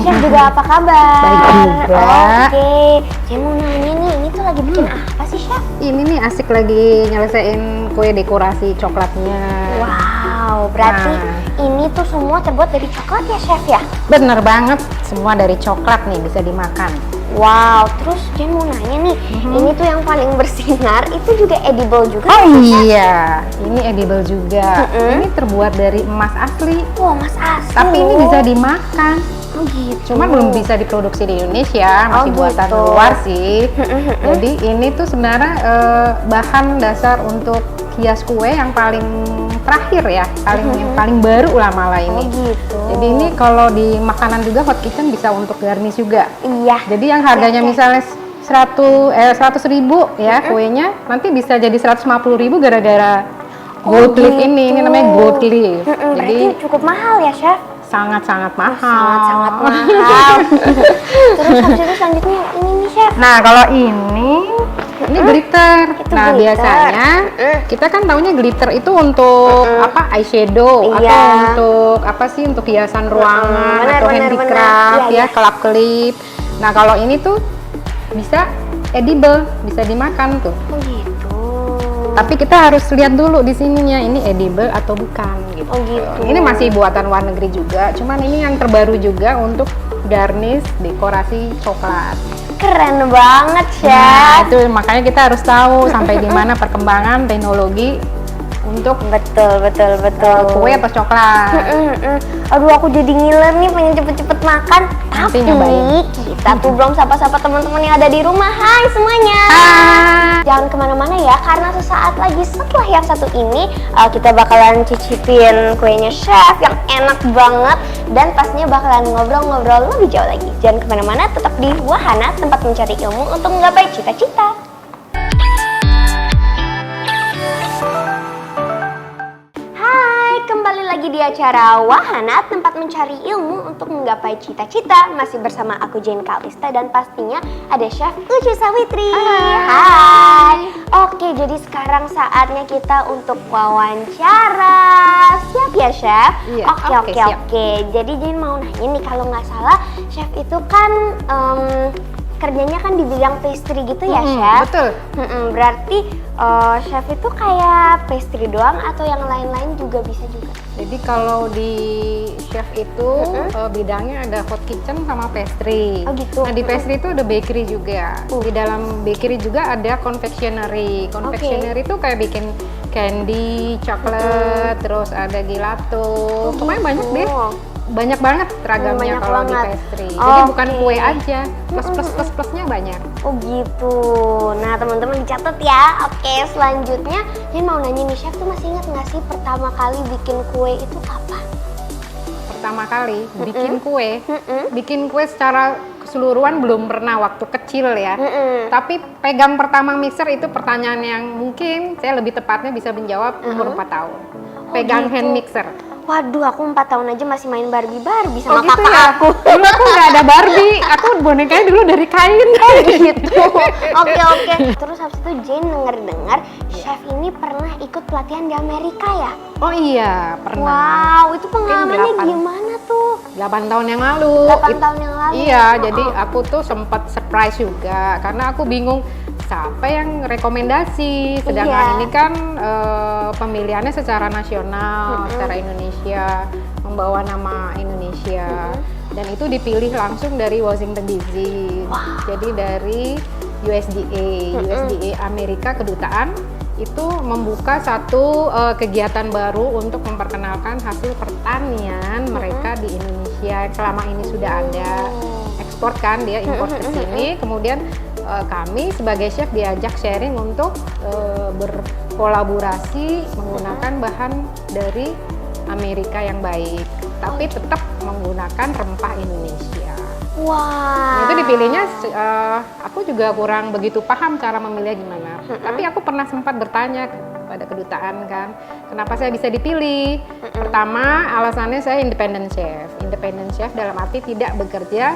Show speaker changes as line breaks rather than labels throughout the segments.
Chef juga apa kabar?
Baik juga.
Oke, saya mau nanya nih, ini tuh lagi bikin apa sih Chef?
Ini nih asik lagi nyelesain kue dekorasi coklatnya.
Wow, berarti ini tuh semua terbuat dari coklat ya Chef ya?
Bener banget, semua dari coklat nih, bisa dimakan.
Wow, terus Jen mau nanya nih, ini tuh yang paling bersinar itu juga edible juga?
Oh
kan, Chef?
iya, ini edible juga. Ini terbuat dari emas asli.
Wah, Mas asli.
Tapi ini bisa dimakan.
Oh gitu.
Cuman belum bisa diproduksi di Indonesia, masih buatan
gitu.
luar sih. Jadi ini tuh sebenarnya bahan dasar untuk hias kue yang paling terakhir ya, yang paling baru lah malah ini.
Oh gitu.
Jadi ini kalau di makanan juga hot kitchen bisa untuk garnish juga.
Iya.
Jadi yang harganya misalnya 100.000 ya kuenya, nanti bisa jadi 150.000 gara-gara gold leaf ini namanya gold leaf.
Berarti cukup mahal ya Chef?
Sangat-sangat mahal.
Sangat-sangat mahal. Terus habis itu selanjutnya yang ini nih Chef.
Nah kalau ini glitter.
Itu
Nah
glitter.
biasanya kita kan taunya glitter itu untuk apa, eyeshadow
Iya.
atau untuk apa sih, untuk hiasan ruangan
Benar,
atau
benar,
handicraft
benar. Iya,
ya, kelap-kelip. Nah kalau ini tuh bisa edible, bisa dimakan tuh.
Oh gitu.
Tapi kita harus lihat dulu di sininya, ini edible atau bukan gitu.
Oh gitu.
Ini masih buatan luar negeri juga, cuman ini yang terbaru juga untuk garnish dekorasi coklat.
Keren banget Chef.
Nah, itu makanya kita harus tahu sampai di mana perkembangan teknologi untuk
Betul.
kue atau coklat.
Aduh, aku jadi ngiler nih, pengen cepet-cepet makan.
Nanti
Tapi
nyobain.
kita tuh belum sapa-sapa teman-teman yang ada di rumah. Hai semuanya. Jangan kemana-mana ya, karena sesaat lagi setelah yang satu ini kita bakalan cicipin kuenya Chef yang enak banget, dan pastinya bakalan ngobrol-ngobrol lebih jauh lagi. Jangan kemana-mana, tetap di Wahana, tempat mencari ilmu untuk menggapai cita-cita. Kembali lagi di acara Wahana, tempat mencari ilmu untuk menggapai cita-cita. Masih bersama aku Jane Kalista dan pastinya ada Chef Ucu Sawitri. Hai. Oke, jadi sekarang saatnya kita untuk wawancara. Siap ya Chef?
Iya,
Oke.
siap.
Jadi Jane mau nanya nih, kalau nggak salah Chef itu kan kerjanya kan di bidang pastry gitu ya Chef?
Betul.
Berarti Chef itu kayak pastry doang atau yang lain-lain juga bisa juga?
Jadi kalau di chef itu bidangnya ada hot kitchen sama pastry.
Oh gitu.
Nah di pastry itu ada bakery juga. Di dalam bakery juga ada confectionery. Confectionery itu kayak bikin candy, coklat, terus ada gelato. Pokoknya banyak deh. Banyak banget ragamnya
Banyak
kalau di
banget.
pastry. Jadi bukan kue aja, plusnya banyak.
Oh gitu. Nah teman-teman dicatat ya. Oke, selanjutnya Jen mau nanya nih Chef, tuh masih ingat nggak sih pertama kali bikin kue itu kapan?
Pertama kali bikin kue secara keseluruhan belum pernah waktu kecil ya. Tapi pegang pertama mixer itu pertanyaan yang mungkin saya lebih tepatnya bisa menjawab umur 4 tahun. Pegang
gitu.
hand mixer.
Waduh, aku 4 tahun aja masih main Barbie sama
gitu
kakak
ya?
aku.
Dulu aku nggak ada Barbie, aku bonekanya dulu dari kain.
Gitu. Oke. Terus habis itu Jane denger Chef ini pernah ikut pelatihan di Amerika ya?
Oh iya, pernah.
Wow, itu pengalamannya
8.
gimana tuh?
8 tahun yang lalu.
8 tahun yang lalu.
Iya, jadi aku tuh sempat surprise juga karena aku bingung siapa yang rekomendasi. Sedangkan ini kan pemilihannya secara nasional, secara Indonesia, membawa nama Indonesia. Dan itu dipilih langsung dari Washington DC. Jadi dari USDA Amerika, kedutaan itu membuka satu kegiatan baru untuk memperkenalkan hasil pertanian mereka di Indonesia. Selama ini sudah ada ekspor kan, dia impor ke sini. Kemudian kami sebagai chef diajak sharing untuk berkolaborasi menggunakan bahan dari Amerika yang baik, tapi tetap menggunakan rempah Indonesia.
Wah.
Nah, itu dipilihnya, aku juga kurang begitu paham cara memilih gimana. Tapi aku pernah sempat bertanya pada kedutaan kan, kenapa saya bisa dipilih? Pertama, alasannya saya independent chef. Independent chef dalam arti tidak bekerja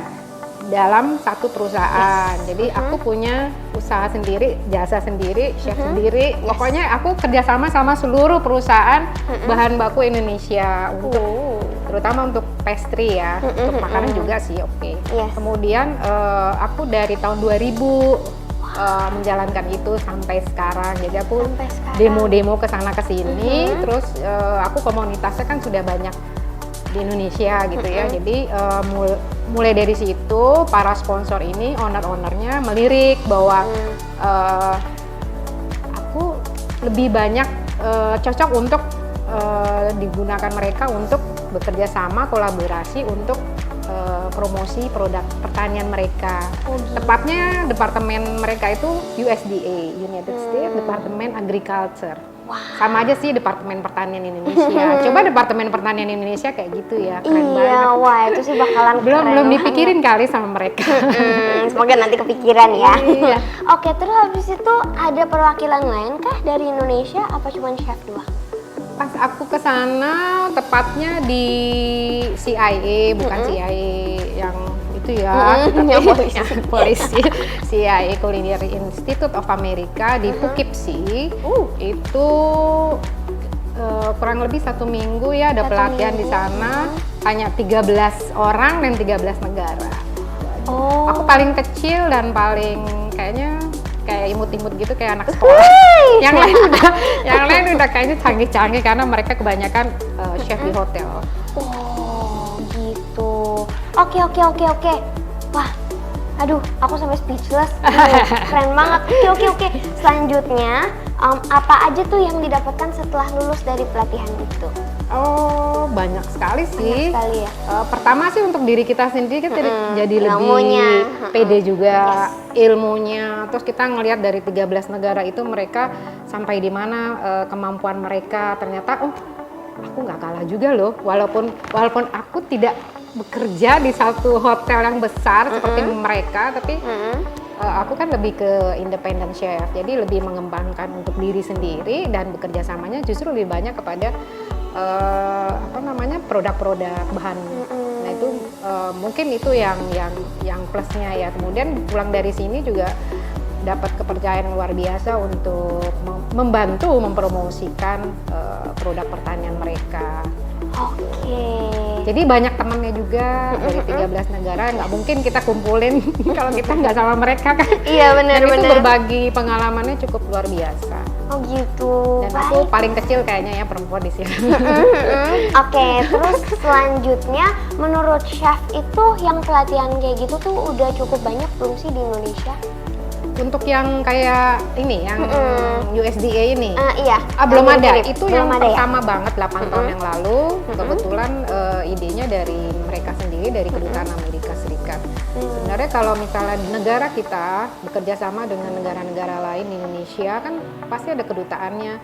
dalam satu perusahaan. Jadi aku punya usaha sendiri, jasa sendiri, chef sendiri. Pokoknya aku kerjasama sama seluruh perusahaan bahan baku Indonesia untuk terutama untuk pastry ya, untuk makanan juga sih oke.
Yes.
Kemudian aku dari tahun 2000 menjalankan itu sampai sekarang. Jadi aku
Sampai sekarang.
demo-demo ke sana ke sini, terus aku komunitasnya kan sudah banyak di Indonesia gitu ya. Jadi mulai dari situ para sponsor ini, owner-ownernya melirik bahwa aku lebih banyak cocok untuk digunakan mereka untuk bekerja sama, kolaborasi untuk promosi produk pertanian mereka. Tepatnya departemen mereka itu USDA, United States Department Agriculture. Sama aja sih Departemen Pertanian Indonesia. Coba Departemen Pertanian Indonesia kayak gitu ya, keren banget.
Iya, wah itu sih bakalan
Belum
keren
dipikirin kali sama mereka.
Semoga nanti kepikiran ya.
Iya.
Oke, terus habis itu ada perwakilan lain kah dari Indonesia? Apa cuma chef doang?
Pas aku ke sana tepatnya di CIA, bukan CIA yang itu ya, tapi
yang polisi.
yang polisi. CIA Culinary Institute of America di Poughkeepsie. Itu kurang lebih 1 minggu ya ada
1
pelatihan di
minggu.
sana. Hanya 13 orang dan 13 negara.
Oh.
Aku paling kecil dan paling kayaknya kayak imut-imut gitu kayak anak sekolah. yang lain udah kayaknya canggih-canggih karena mereka kebanyakan chef di hotel.
Oh, gitu. Oke. Wah, aduh, aku sampai speechless. Keren banget. Oke. Selanjutnya, apa aja tuh yang didapatkan setelah lulus dari pelatihan itu?
Oh, banyak sekali sih.
Banyak sekali ya.
Pertama sih untuk diri kita sendiri kita jadi
Ilmunya.
lebih pede juga, ilmunya. Terus kita ngelihat dari 13 negara itu mereka sampai di mana kemampuan mereka. Ternyata aku nggak kalah juga loh. Walaupun aku tidak bekerja di satu hotel yang besar seperti mereka, tapi aku kan lebih ke independent chef. Jadi lebih mengembangkan untuk diri sendiri dan bekerja samanya justru lebih banyak kepada produk-produk bahan. Nah itu mungkin itu yang plusnya ya. Kemudian pulang dari sini juga dapat kepercayaan yang luar biasa untuk membantu mempromosikan produk pertanian mereka.
Oke.
Jadi banyak temannya juga dari 13 negara, nggak mungkin kita kumpulin kalau kita nggak sama mereka kan.
Iya, benar.
Dan itu berbagi pengalamannya cukup luar biasa.
Oh gitu.
Dan aku paling kecil kayaknya ya perempuan di sini.
Oke, terus selanjutnya menurut chef itu yang pelatihan kayak gitu tuh udah cukup banyak belum sih di Indonesia?
Untuk yang kayak ini, yang USDA ini,
Iya.
belum
yang
ada.
mirip-mirip.
Itu
Belum
yang
ada ya?
pertama banget 8 tahun yang lalu. Kebetulan idenya dari mereka sendiri, dari Kedutaan Amerika Serikat. Sebenarnya kalau misalnya di negara kita bekerja sama dengan negara-negara lain di Indonesia kan pasti ada kedutaannya.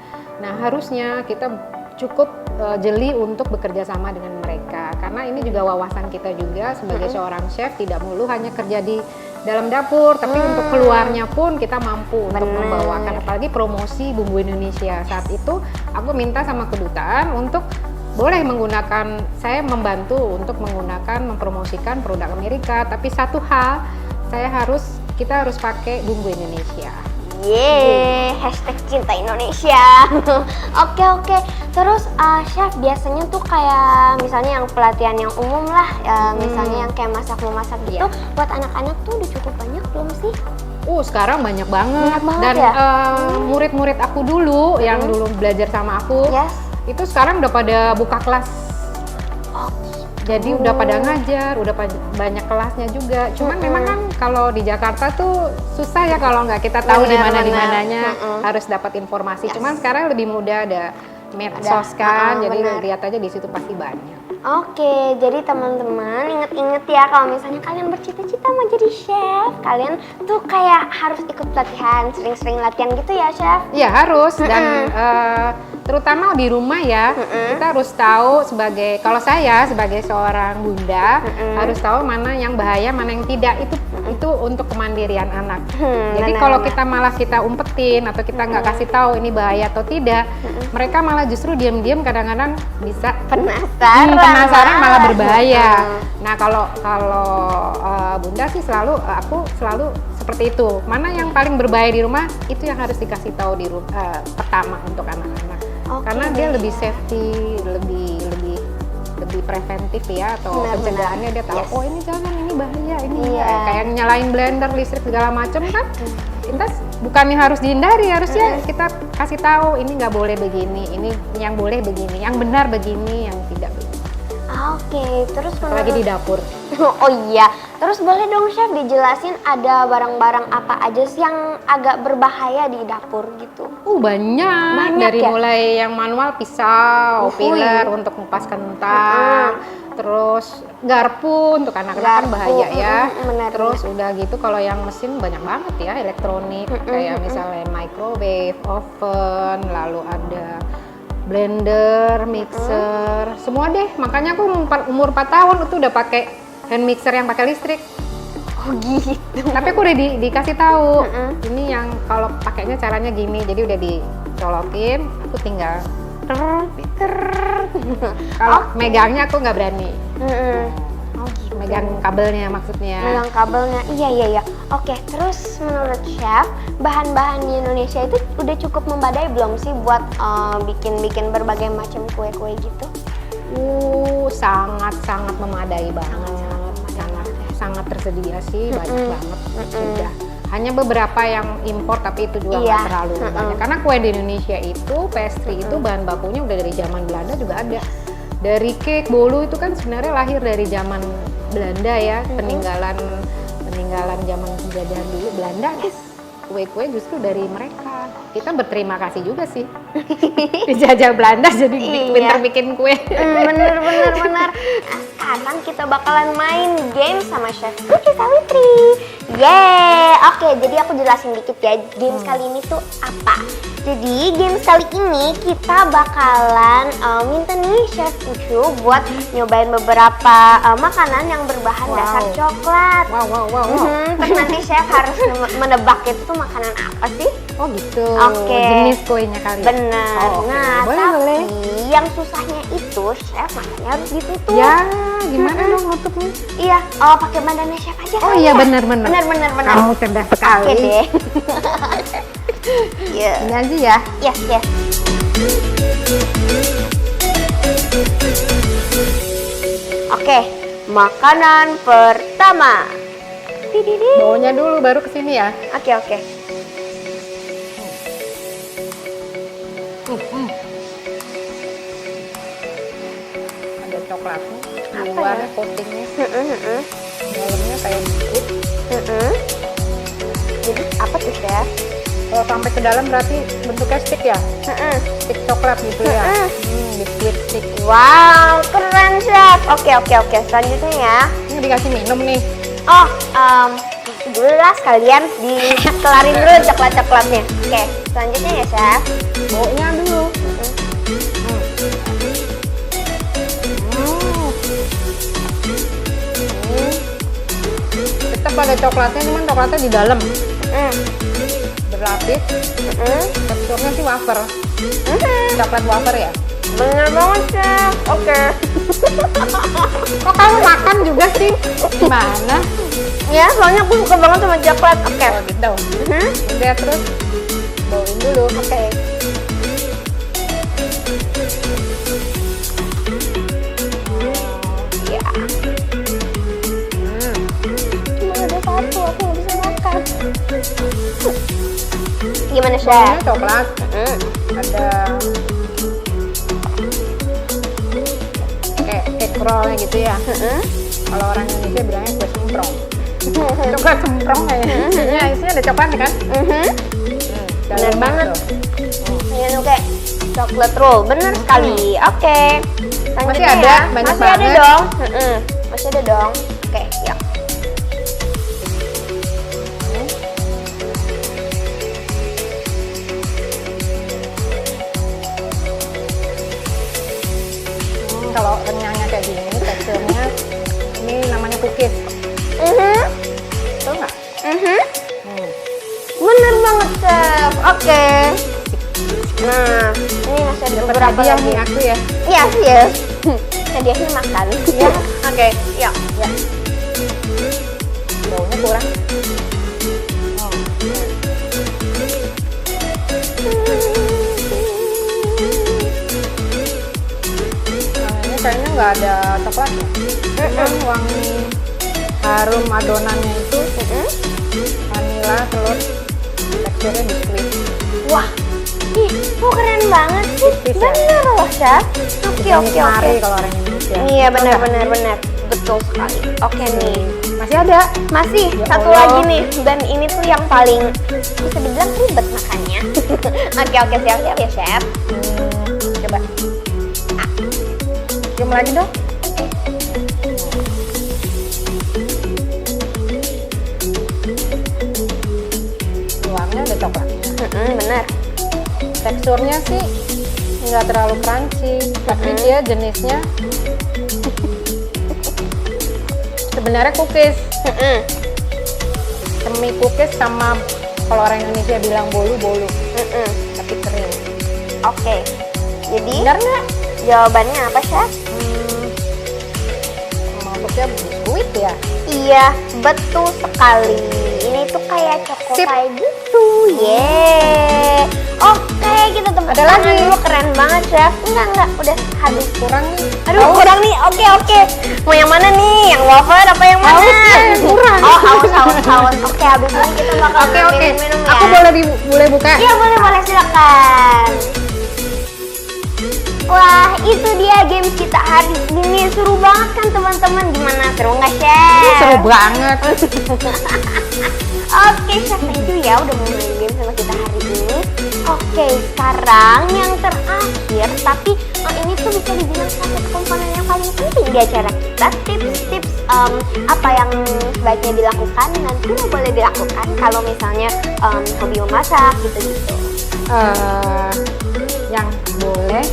Nah harusnya kita cukup jeli untuk bekerja sama dengan mereka, karena ini juga wawasan kita juga sebagai seorang chef, tidak melulu hanya kerja di dalam dapur, tapi untuk keluarnya pun kita mampu untuk membawakan, apalagi promosi bumbu Indonesia. Saat itu aku minta sama kedutaan untuk boleh menggunakan, saya membantu untuk mempromosikan produk Amerika, tapi satu hal, kita harus pakai bumbu Indonesia.
Yeay, hashtag cinta Indonesia. Oke. Terus chef biasanya tuh kayak misalnya yang pelatihan yang umum lah, misalnya yang kayak masak-memasak gitu, buat anak-anak tuh udah cukup banyak belum sih?
Sekarang banyak banget. Dan
ya?
murid-murid aku dulu yang dulu belajar sama aku, itu sekarang udah pada buka kelas. Jadi udah pada ngajar, udah banyak kelasnya juga. Cuman memang kan kalau di Jakarta tuh susah ya kalau nggak kita tahu di mana-dimananya harus dapat informasi. Cuman sekarang lebih mudah, ada medsos kan, jadi lihat aja di situ pasti banyak.
Oke, jadi teman-teman inget-inget ya kalau misalnya kalian bercita-cita mau jadi chef, kalian tuh kayak harus ikut pelatihan, sering-sering latihan gitu ya chef?
Iya harus, dan terutama di rumah ya, kita harus tahu kalau saya sebagai seorang bunda harus tahu mana yang bahaya, mana yang tidak, itu untuk kemandirian anak. Jadi kalau kita malah kita umpetin atau kita nggak kasih tahu ini bahaya atau tidak, mereka malah justru diam-diam kadang-kadang bisa penasaran malah berbahaya. Nah kalau bunda sih aku selalu seperti itu. Mana yang paling berbahaya di rumah itu yang harus dikasih tahu di pertama untuk anak-anak. Karena dia lebih safety, lebih lebih preventif ya, atau
Benar,
pencegahannya dia tahu,
Yes.
oh ini jangan, ini bahaya, ini
Iya.
kayak nyalain blender, listrik segala macam kan. Kita bukannya harus dihindari, harusnya kita kasih tahu ini nggak boleh begini, ini yang boleh begini, yang benar begini, yang tidak begini.
Oke, terus
Apalagi di dapur.
Oh iya, terus boleh dong chef dijelasin ada barang-barang apa aja sih yang agak berbahaya di dapur gitu?
Banyak. Dari
ya?
mulai yang manual pisau,
Uhuy.
piler untuk ngupas kentang, terus garpu untuk anak-anak kan
Garpu,
bahaya ya.
benar,
Terus udah gitu kalau yang mesin banyak banget ya, elektronik kayak misalnya microwave, oven, lalu ada blender, mixer, semua deh. Makanya aku umur 4 tahun itu udah pakai hand mixer yang pakai listrik.
Oh gitu.
Tapi aku udah dikasih tahu. Ini yang kalau pakainya caranya gini. Jadi udah dicolokin, aku tinggal kalau megangnya aku nggak berani.
Oh gitu.
Megang kabelnya maksudnya.
Megang kabelnya, iya. Oke, terus menurut chef, bahan-bahan di Indonesia itu udah cukup membadai belum sih buat bikin-bikin berbagai macam kue-kue gitu?
Sangat memadai banget. Sangat tersedia sih, banyak banget. Sudah. Hanya beberapa yang impor, tapi itu juga nggak terlalu banyak. Karena kue di Indonesia itu, pastry itu bahan bakunya udah dari zaman Belanda juga ada. Dari cake, bolu itu kan sebenarnya lahir dari zaman Belanda ya, peninggalan zaman penjajahan dulu Belanda. Kue-kue justru dari mereka. Kita berterima kasih juga sih. Dijajah Belanda jadi pintar bikin kue.
Bener. Nah, sekarang kita bakalan main game sama Chef Putri Sawitri. Yeay! Oke, jadi aku jelasin dikit ya, games kali ini tuh apa. Jadi games kali ini kita bakalan minta nih Chef Putri buat nyobain beberapa makanan yang berbahan dasar coklat.
Wow.
Terus nanti Chef harus menebak itu tuh makanan apa sih?
Oh gitu.
Oke.
Jenis kuenya kali.
Bener.
Oh, oke.
Nah,
Boleh.
tapi yang susahnya itu Chef makanya harus ditutup.
Ya, gimana dong nutupnya?
Iya, pakai bandana Chef aja.
Oh
kali
iya
ya?
benar.
Bener.
Kamu cerdas sekali.
Oke deh. Iya.
Ini aja ya.
Yes. Oke, makanan pertama.
Baunya dulu baru kesini ya.
Oke.
Ada coklatnya.
Apa
Luarnya
ya?
coatingnya. Dalamnya kayak biskuit.
Jadi apa tuh Chef?
Kalau sampai ke dalam berarti bentuknya stick ya. Stick coklat gitu ya. Biskuit stick.
Wow, keren Chef. Oke. Selanjutnya ya.
Ini dikasih minum nih.
Oh, dulu lah sekalian dikelarin dulu coklat-coklatnya. Oke, selanjutnya ya Chef.
Baunya dulu. Tetap ada coklatnya, cuman coklatnya di dalam. Berlapis. Teksturnya sih wafer. Coklat wafer ya.
Bener banget Chef. Oke.
Kok kamu makan juga sih? Gimana?
Ya, soalnya aku suka banget sama coklat. Oke.
Oh gitu. Udah terus bauin dulu.
Oke. Ya. Cuma ada satu, aku nggak bisa makan. Gimana Chef?
Baunya coklat. Ada kayak rollnya gitu ya. Kalau orang Indonesia bilangnya kue semprong. Coklat semprong kayaknya. Isinya ada coklatnya kan?
Bener banget. Ini tuh kayak coklat roll, bener sekali. Oke.
Masih
Selanjutnya
ada,
ya.
banyak
Masih ada
banget.
dong. Masih ada dong. Oke, ya.
Kalau renyahnya kayak gini, teksturnya ini namanya cookies. Tahu nggak?
Bener banget Chef. Oke. Nah, ini masih ada beberapa
Hadiah
lagi.
nih aku ya.
Iya, yes. Hadiahnya makan. Ya. Oke, ya.
Baunya kurang. Ini kayaknya nggak ada coklatnya, cuman wangi harum adonannya itu vanila, telur, teksturnya biskuit.
Wah, ih, kok keren banget sih.
Tipis ya?
Bener loh, Chef. Oke.
Mari kalau orang Indonesia.
Iya, benar. Betul sekali. Oke nih.
Masih ada?
Masih
Ya
satu
Allah.
lagi nih, dan ini tuh yang paling bisa dibilang ribet makannya. Oke, siap-siap ya, Chef.
Coba. Cium lagi dong. Luarnya ada coklatnya.
Bener.
Teksturnya sih nggak terlalu crunchy, tapi dia jenisnya sebenarnya cookies. Semi cookies sama kalau orang Indonesia bilang bolu-bolu, tapi kering.
Oke. Jadi
Benar nggak?
jawabannya apa, Chef?
Maksudnya biskuit ya?
Iya, betul sekali. Ini tuh kayak choco
Sip.
pie gitu. Yeay. Oke, kita tepuk
Ada
tangan
lagi?
dulu. Keren banget, Chef. Enggak, udah habis.
Kurang nih.
Aduh, kurang nih. Oke. Mau yang mana nih? Yang wafer apa yang mana?
Haus, kurang.
Oh, haus. Oke, habis ini kita bakal
Oke.
minum ya.
Aku boleh buka?
Iya, boleh, silakan. Wah, itu dia games kita hari ini. Seru banget kan, teman-teman? Gimana? Seru nggak, Chef?
Seru banget.
Oke, Chef, thank you ya udah mau main game sama kita hari ini. Oke, sekarang yang terakhir, tapi ini tuh bisa dibilang satu komponen yang paling penting di acara kita. Tips-tips apa yang sebaiknya dilakukan dan tidak boleh dilakukan kalau misalnya hobi memasak gitu-gitu.
Yang boleh,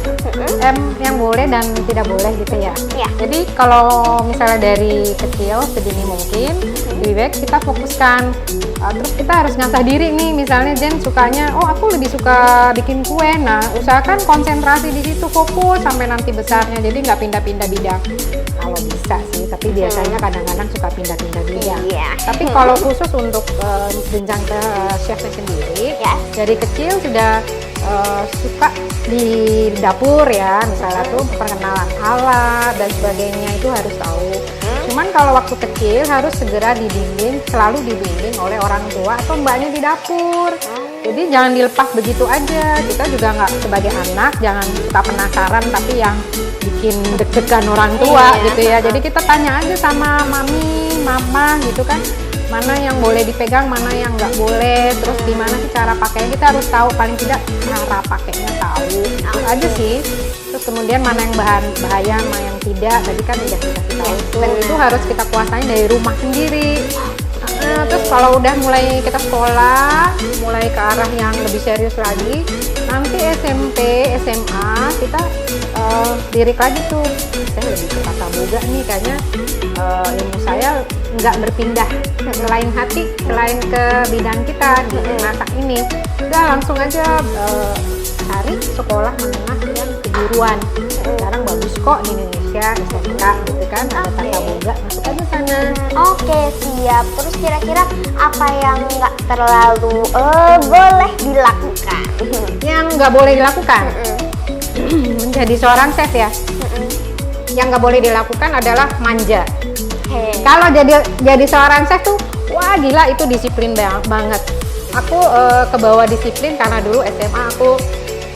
yang boleh dan tidak boleh gitu ya.
Iya.
Jadi kalau misalnya dari kecil sedini mungkin, lebih baik kita fokuskan. Terus kita harus ngasah diri nih, misalnya Jen sukanya, oh aku lebih suka bikin kue. Nah, usahakan konsentrasi di situ, fokus sampai nanti besarnya. Jadi nggak pindah-pindah bidang. Kalau bisa sih, tapi biasanya kadang-kadang suka pindah-pindah bidang.
Iya.
Tapi kalau khusus untuk jenjang ke chefnya sendiri,
Ya.
dari kecil sudah suka di dapur ya, misalnya tuh perkenalan alat dan sebagainya itu harus tahu. Cuman kalau waktu kecil harus segera dibimbing, selalu dibimbing oleh orang tua atau mbaknya di dapur. Jadi jangan dilepas begitu aja. Kita juga nggak sebagai anak, jangan suka penasaran tapi yang bikin deg-degan orang tua
Iya.
gitu ya. Jadi kita tanya aja sama mami, mama gitu kan. Mana yang boleh dipegang, mana yang nggak boleh, terus gimana sih cara pakainya, kita harus tahu, paling tidak cara pakainya tahu, itu aja sih. Terus kemudian mana yang bahan bahaya, mana yang tidak, tadi kan udah dikasih tahu itu harus kita kuasain dari rumah sendiri. Terus kalau udah mulai kita sekolah, mulai ke arah yang lebih serius lagi, nanti SMP, SMA kita lirik lagi tuh, saya lebih ke tata boga nih, kayaknya ilmu saya nggak berpindah selain hati, selain ke bidang kita di masak ini. Udah langsung aja cari sekolah menengah yang kejuruan. Sekarang bagus kok di Indonesia, SMK gitu kan, ada tata boga, masuk aja sana.
Oke, siap. Terus kira-kira apa yang nggak terlalu boleh dilakukan?
Yang nggak boleh dilakukan menjadi seorang chef ya, yang nggak boleh dilakukan adalah manja. Kalau jadi seorang chef tuh, wah gila, itu disiplin banget. Aku kebawa disiplin karena dulu SMA aku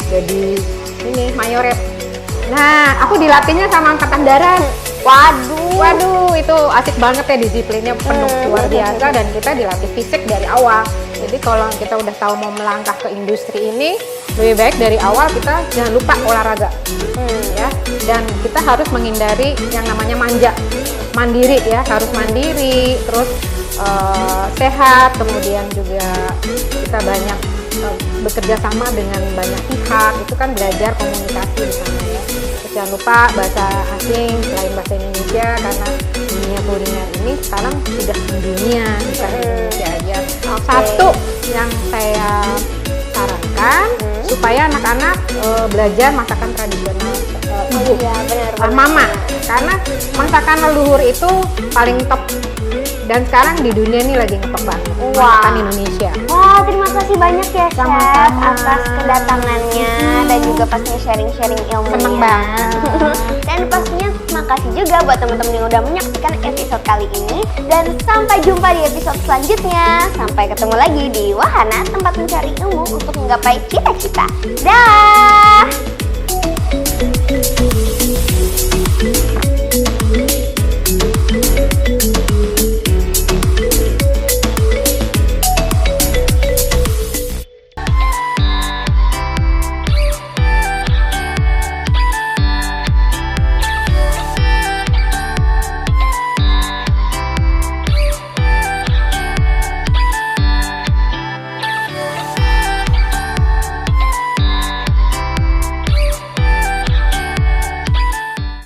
jadi ini mayoret. Nah, aku dilatihnya sama angkatan darat. Waduh, itu asik banget ya, disiplinnya penuh luar biasa, dan kita dilatih fisik dari awal. Jadi kalau kita udah tahu mau melangkah ke industri ini, lebih baik dari awal kita jangan lupa olahraga, ya. Dan kita harus menghindari yang namanya manja, mandiri ya, harus mandiri, terus sehat, kemudian juga kita banyak bekerja sama dengan banyak pihak, itu kan belajar komunikasi di sana ya. Terus jangan lupa bahasa asing selain bahasa Indonesia, karena dunia kuliner ini sekarang sudah mendunia, bukan Indonesia aja. Satu yang saya sarankan supaya anak-anak belajar masakan tradisional ibu, mama, karena masakan leluhur itu paling top. Dan sekarang di dunia ini lagi ngetop banget masakan Indonesia.
Wah, terima kasih banyak ya Chef
Sama-sama.
atas kedatangannya dan juga pastinya sharing-sharing ilmunya.
Seneng banget.
Dan pastinya Makasih juga buat teman-teman yang udah menyaksikan episode kali ini. Dan sampai jumpa di episode selanjutnya. Sampai ketemu lagi di Wahana, tempat mencari ilmu untuk menggapai cita-cita. Dah.